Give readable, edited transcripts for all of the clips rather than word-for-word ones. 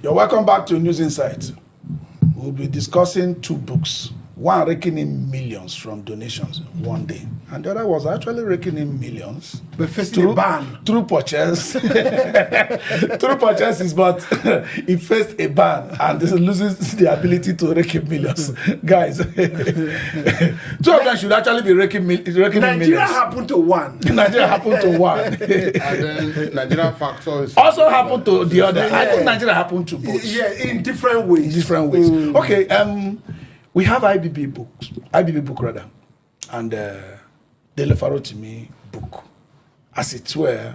You're welcome back to News Insight. We'll be discussing two books. One raking in millions from donations one day, and the other was actually raking in millions. But facing a ban. Through purchase. Through purchases, but it faced a ban and this loses the ability to rake in millions. Guys, two of them should actually be raking in millions. Nigeria happened to one. Nigeria happened to one. And then Nigeria factor is also happened to the other. I think Nigeria happened to both. Yeah, in different ways. Different ways. Okay, we have IBB book rather, and Dele Farotimi book. As it were,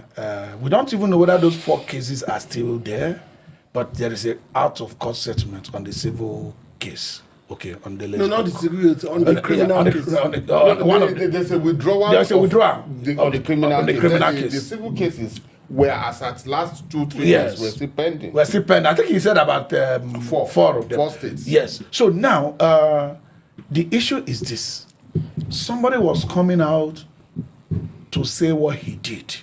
we don't even know whether those 4 cases are still there, but there is a out of court settlement on the civil case. Okay, on the no, not the civil, on the criminal case. There's a withdrawal. There's a withdrawal of the criminal case. The civil cases were as at last 2-3 years were still pending. We're still pending. I think he said about 4 of them. 4 states. Yes. So now the issue is this: somebody was coming out to say what he did.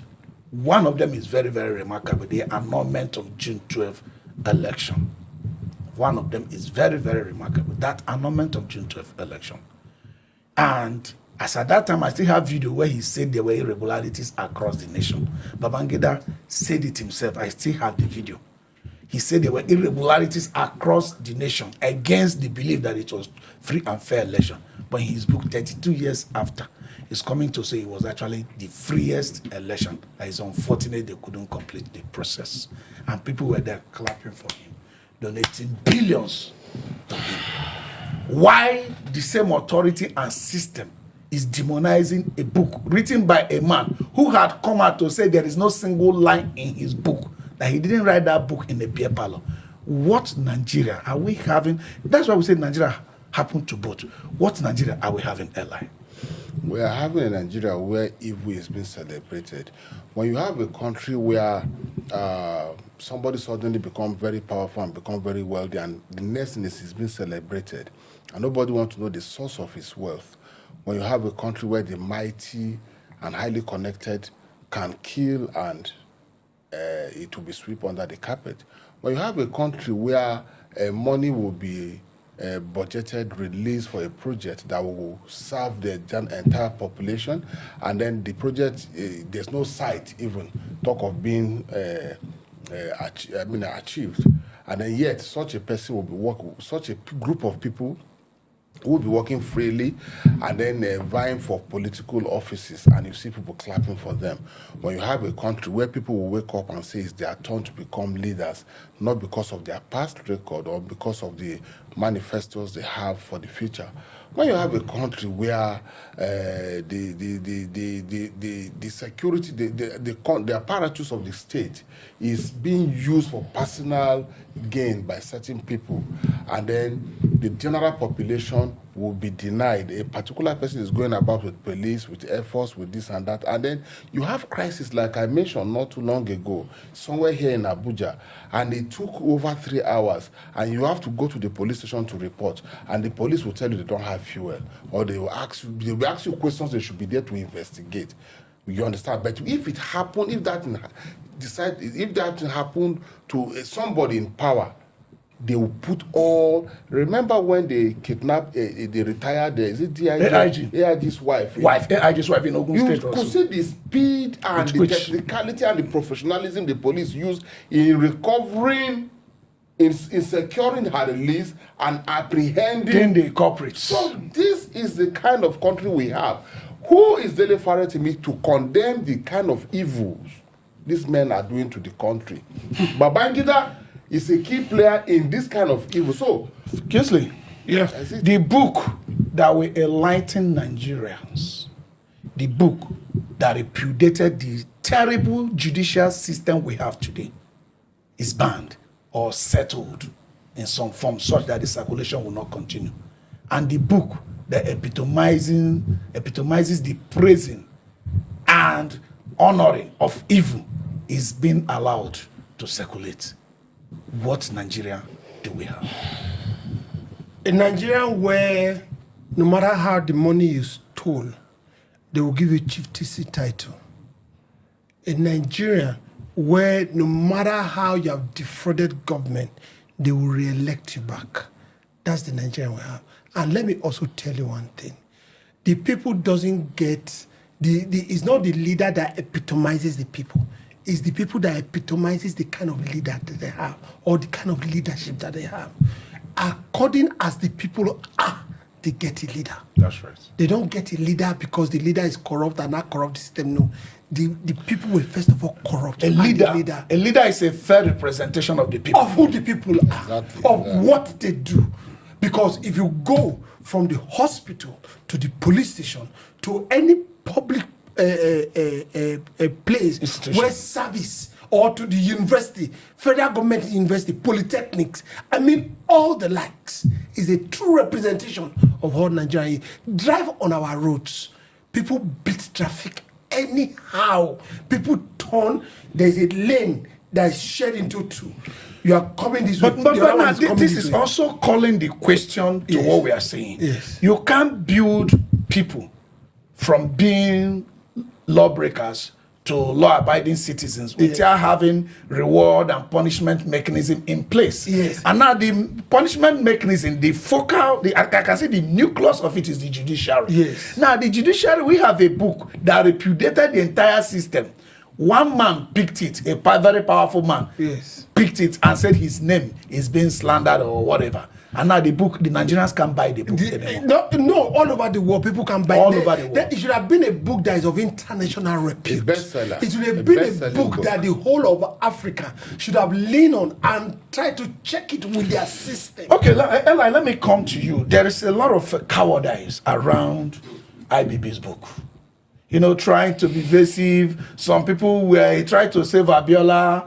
One of them is very, very remarkable: the annulment of June 12th election. One of them is very, very remarkable: that annulment of June 12th election. And as at that time, I still have video where he said there were irregularities across the nation. Babangida said it himself. I still have the video. He said there were irregularities across the nation against the belief that it was free and fair election. But in his book, 32 years after, he's coming to say it was actually the freest election. It's unfortunate they couldn't complete the process. And people were there clapping for him, donating billions to him. Why the same authority and system is demonizing a book written by a man who had come out to say there is no single line in his book, that he didn't write that book in a beer parlor. What Nigeria are we having? That's why we say Nigeria happened to both. What Nigeria are we having, Eli? We are having a Nigeria where evil is being celebrated. When you have a country where somebody suddenly becomes very powerful and become very wealthy, and the next thing is being celebrated, and nobody wants to know the source of his wealth. When you have a country where the mighty and highly connected can kill and it will be swept under the carpet. When you have a country where money will be budgeted, released for a project that will serve the entire population, and then the project, there's no site even, talk of being achieved. And then yet, such a person will be working, such a group of people will be working freely and then vying for political offices, and you see people clapping for them. When you have a country where people will wake up and say it's their turn to become leaders, not because of their past record or because of the manifestos they have for the future. When you have a country where the security, the apparatus of the state is being used for personal gain by certain people, and then the general population will be denied. A particular person is going about with police, with Air Force, with this and that, and then you have crisis like I mentioned not too long ago, somewhere here in Abuja, and it took over 3 hours, and you have to go to the police station to report, and the police will tell you they don't have fuel, or they will ask you questions they should be there to investigate. You understand? But if it happened, if that happened to somebody in power, they will put all. Remember when they kidnapped the retired? Is it AIG's wife? AIG's wife in Ogun State. You could see the speed and the technicality and the professionalism the police used in recovering, in securing her release and apprehending the culprits. So this is the kind of country we have. Who is Dele Farotimi to condemn the kind of evils these men are doing to the country? Babangida is a key player in this kind of evil. So, Kingsley, the book that will enlighten Nigerians, the book that repudiated the terrible judicial system we have today, is banned or settled in some form such that the circulation will not continue. And the book that epitomizes the praising and honoring of evil is being allowed to circulate. What Nigeria do we have? A Nigeria where no matter how the money is stole, they will give you chieftaincy title. A Nigeria where no matter how you have defrauded government, they will re-elect you back. That's the Nigerian we have. And let me also tell you one thing. The people doesn't get, it's not the leader that epitomizes the people. It's the people that epitomizes the kind of leader that they have or the kind of leadership that they have. According as the people are, they get a leader. That's right. They don't get a leader because the leader is corrupt and not corrupt the system. No. The people will first of all corrupt. A leader is a fair representation of the people. Of who the people are. What they do. Because if you go from the hospital to the police station to any public place where service, or to the university, federal government university, polytechnics, I mean all the likes, is a true representation of how Nigeria is. Drive on our roads, people beat traffic anyhow. People turn, there's a lane that is shared into two. You are coming this way. But now, this is also calling the question to what we are saying. Yes. You can't build people from being lawbreakers to law-abiding citizens without having reward and punishment mechanism in place. Yes. And now the punishment mechanism, the focal, I can say the nucleus of it is the judiciary. Yes. Now the judiciary, we have a book that repudiated the entire system. One man picked it, a very powerful man, picked it and said his name is being slandered or whatever. And now the book, the Nigerians can't buy the book anymore. No, all over the world, people can buy all over the world. It should have been a book that is of international repute. A bestseller. It should have been a book that the whole of Africa should have leaned on and tried to check it with their system. Okay, Eli, let me come to you. There is a lot of cowardice around IBB's book. You know, trying to be evasive. Some people were trying to save Abiola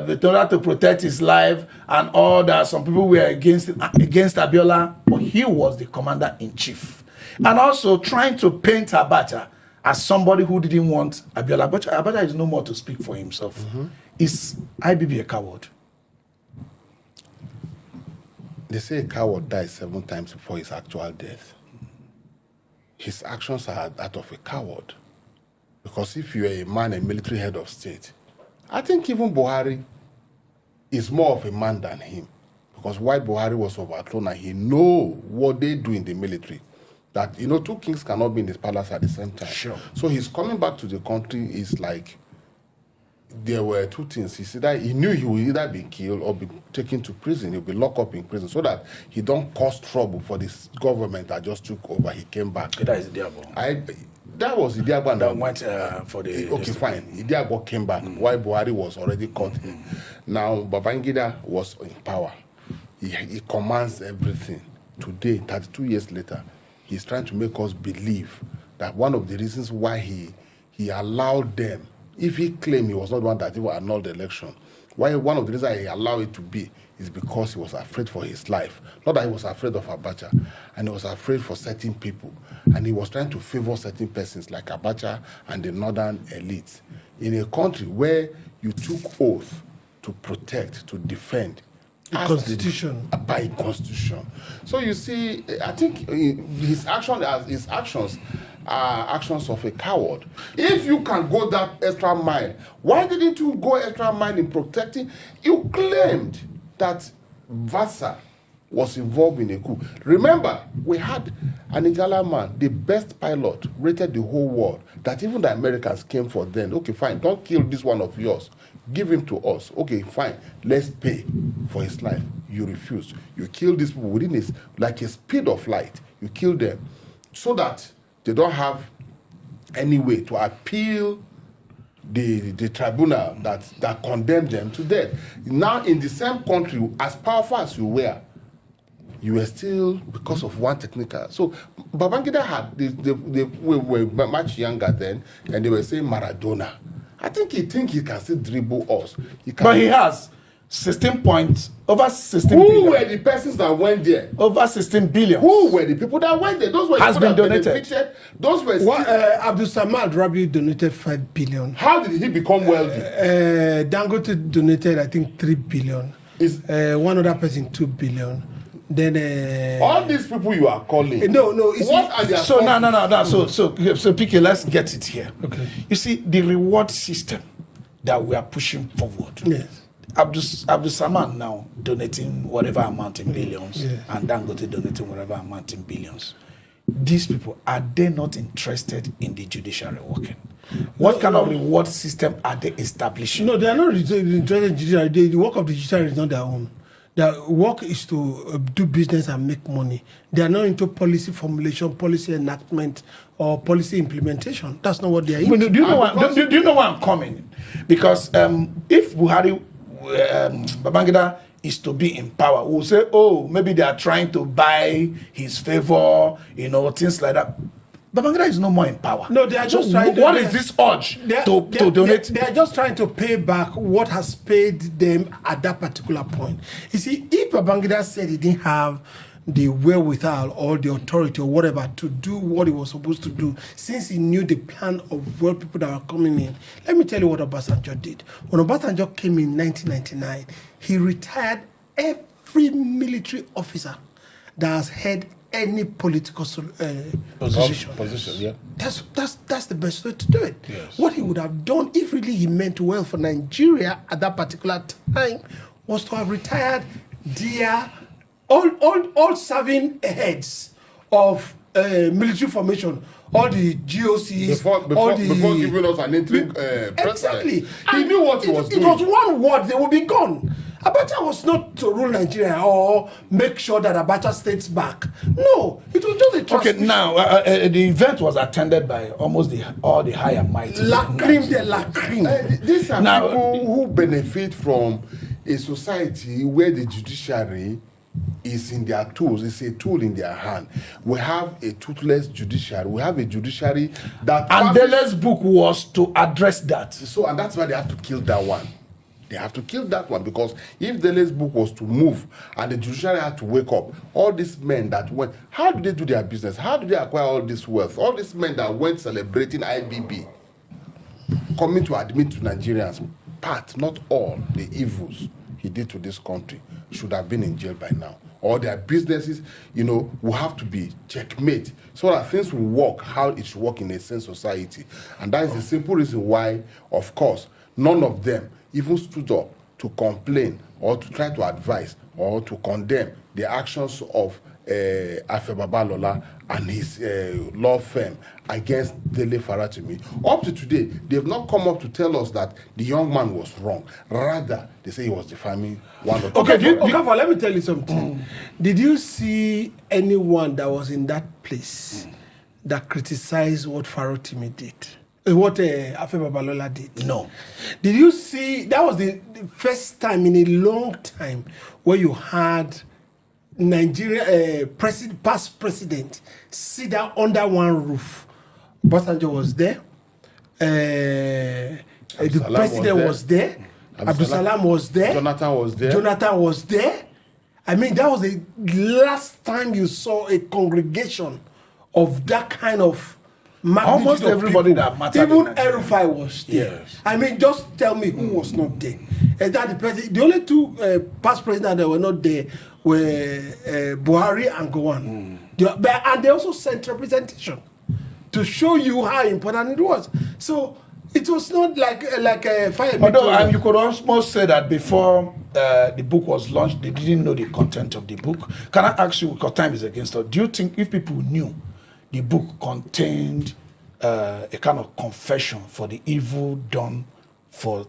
in order to protect his life and all that. Some people were against Abiola, but he was the commander-in-chief. And also trying to paint Abacha as somebody who didn't want Abiola. But Abacha is no more to speak for himself. Is IBB a coward? They say a coward dies 7 times before his actual death. His actions are that of a coward. Because if you are a man, a military head of state, I think even Buhari is more of a man than him. Because while Buhari was overthrown and he know what they do in the military, that, you know, 2 kings cannot be in this palace at the same time. Sure. So his coming back to the country is like, there were 2 things. He knew he would either be killed or be taken to prison. He'll be locked up in prison so that he don't cause trouble for this government that just took over. He came back. That is Diabo. That was Idiabo that went for the... Okay, fine. Idiabo came back while Buhari was already caught in. Now, Babangida was in power. He commands everything. Today, 32 years later, he's trying to make us believe that one of the reasons why he allowed them, if he claimed he was not the one that even annulled the election, why one of the reasons he allowed it to be is because he was afraid for his life. Not that he was afraid of Abacha, and he was afraid for certain people. And he was trying to favor certain persons like Abacha and the northern elites. In a country where you took oath to protect, to defend, the constitution. By constitution. So you see, I think his actions are actions of a coward. If you can go that extra mile, why didn't you go extra mile in protecting? You claimed that Vasa was involved in a coup. Remember, we had an Italian man, the best pilot, rated the whole world, that even the Americans came for then. Okay, fine, don't kill this one of yours. Give him to us. Okay, fine, let's pay for his life. You refused. You killed these people within like a speed of light. You killed them so that they don't have any way to appeal the tribunal that condemned them to death. Now, in the same country, as powerful as you were still, because of one technical. So, Babangida had, they were much younger then, and they were saying Maradona. I think he can still dribble us. But he has 16 points, over 16 Who billion. were the persons that went there? Over 16 billion. Who were the people that went there? Those were Has people been that donated. Those were Abdul Samad Rabi donated 5 billion. How did he become wealthy? Dangote donated, I think, 3 billion. One other person, 2 billion. Then all these people you are calling. No. What are their So no. So PK, let's get it here. Okay. You see, the reward system that we are pushing forward. Yes. Abdul Saman now donating whatever amount in millions, Yes. and Dangote donating whatever amount in billions. These people, are they not interested in the judiciary working? What kind of reward system are they establishing? No, they are not interested in judiciary. The work of the judiciary is not their own. Their work is to do business and make money. They are not into policy formulation, policy enactment, or policy implementation. That's not what they are into. Do you know why I'm coming? Because if Buhari, Babangida is to be in power, we'll say, oh, maybe they are trying to buy his favor, things like that. Babangida is no more in power. No, they are just trying to... What is this urge to donate? They are just trying to pay back what has paid them at that particular point. You see, if Babangida said he didn't have the wherewithal or the authority or whatever to do what he was supposed to do, since he knew the plan of what people that were coming in, let me tell you what Obasanjo did. When Obasanjo came in 1999, he retired every military officer that has had any political position. Yeah. That's the best way to do it. Yes. What he would have done, if really he meant well for Nigeria at that particular time, was to have retired their all serving heads of military formation, all the GOCs, before giving us an interim president. Exactly. He knew what he was doing. It was one word, they would be gone. Abacha was not to rule Nigeria or make sure that Abacha stays back. No, it was just a transmission. Okay, now, the event was attended by almost all the high and mighty. La cream de la cream. These are people who benefit from a society where the judiciary is in their tools. It's a tool in their hand. We have a toothless judiciary. We have a judiciary that... And Dele's book was to address that. So, and that's why they have to kill that one. They have to kill that one, because if Dele's book was to move and the judiciary had to wake up, all these men that went, how do they do their business? How do they acquire all this wealth? All these men that went celebrating IBB, coming to admit to Nigerians, part, not all, the evils he did to this country, should have been in jail by now. All their businesses, will have to be checkmate so that things will work how it should work in a sane society. And that is the simple reason why, of course, none of them even stood up to complain or to try to advise or to condemn the actions of Afe Babalola and his law firm against Dele Farotimi. Up to today, they have not come up to tell us that the young man was wrong. Rather, they say he was defaming one of them. Okay, let me tell you something. Did you see anyone that was in that place that criticized what Farotimi did? What Afe Babalola did? No. Did you see, that was the first time in a long time where you had Nigeria past president sit down under one roof. Obasanjo was there. The president was there. Abdul Salam was there. Jonathan was there. I mean, that was the last time you saw a congregation of that kind of magnitude. Almost of everybody people. that mattered. Even Erufai was there. Yes. I mean, just tell me who was not there. That the president, the only two past presidents that were not there were Buhari and Gowon. And they also sent representation to show you how important it was. So it was not like a fire. Although, and you could almost say that before the book was launched, they didn't know the content of the book. Can I ask you, because time is against us, do you think if people knew the book contained a kind of confession for the evil done for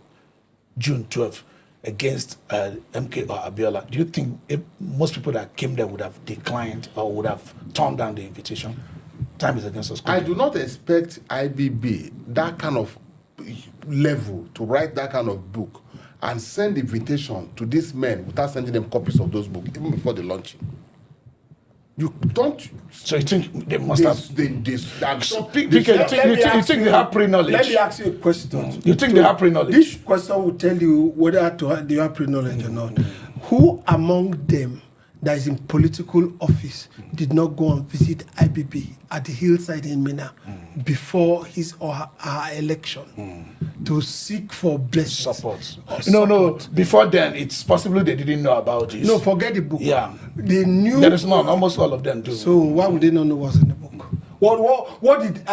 June 12th against MK or Abiola, do you think if most people that came there would have declined or would have turned down the invitation? Time is against us. I do not expect IBB, that kind of level, to write that kind of book and send invitation to these men without sending them copies of those books, even before the launching. You don't. So you think they must have? You think they have pre-knowledge? Let me ask you a question. You think they have pre-knowledge? This question will tell you whether they have pre-knowledge or not. Who among them that is in political office did not go and visit IBB at the hillside in Mina before his or her election to seek for blessings? Support. No. Before then, it's possible they didn't know about this. No, forget the book. Yeah. They knew. There is none. Almost all of them do. So why would they not know what's in the book? What did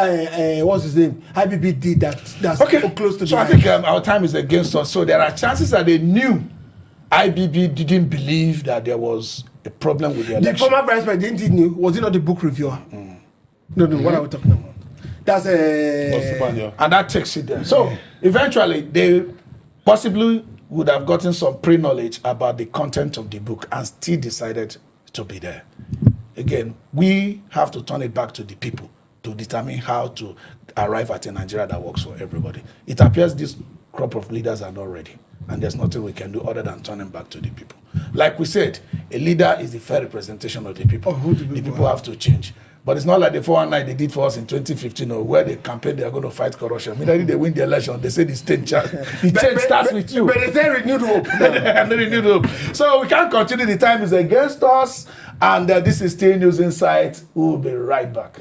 what's his name? IBB did that's so close to so the I think our time is against us. So there are chances that they knew IBB didn't believe that there was a problem with the election. The former vice president didn't know. Was he not the book reviewer? No, what are we talking about? That's a and that takes it there. So eventually they possibly would have gotten some pre-knowledge about the content of the book and still decided to be there. Again, we have to turn it back to the people to determine how to arrive at a Nigeria that works for everybody. It appears this crop of leaders are not ready, and there's nothing we can do other than turning back to the people. Like we said, a leader is the fair representation of the people. The people have to change. But it's not like the 419 they did for us in 2015, or where they campaigned they are going to fight corruption. Immediately they win the election, they say the change starts with you. But they say renewed hope. Renewed hope. So we can't continue. The time is against us. And this is still News Insight. We'll be right back.